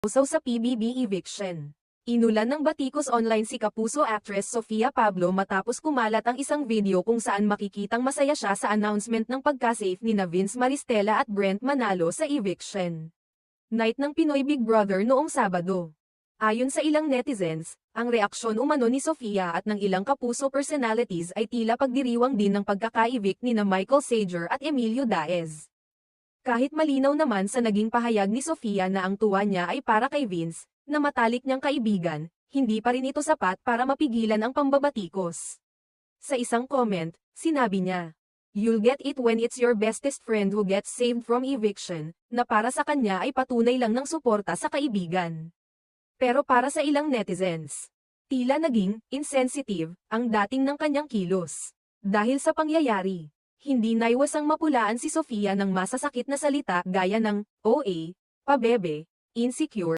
Usaw sa PBB eviction. Inulan ng batikos online si Kapuso actress Sofia Pablo matapos kumalat ang isang video kung saan makikitang masaya siya sa announcement ng pagka-safe nina Vince Maristella at Brent Manalo sa eviction night ng Pinoy Big Brother noong Sabado. Ayon sa ilang netizens, ang reaksyon umano ni Sofia at ng ilang Kapuso personalities ay tila pagdiriwang din ng pagkaka-evict nina Michael Sager at Emilio Daez. Kahit malinaw naman sa naging pahayag ni Sofia na ang tuwa niya ay para kay Vince, na matalik niyang kaibigan, hindi pa rin ito sapat para mapigilan ang pambabatikos. Sa isang comment, sinabi niya, "You'll get it when it's your bestest friend who gets saved from eviction," na para sa kanya ay patunay lang ng suporta sa kaibigan. Pero para sa ilang netizens, tila naging insensitive ang dating ng kanyang kilos. Dahil sa pangyayari, hindi naiwasang mapulaan si Sofia ng masasakit na salita gaya ng OA, pabebe, insecure,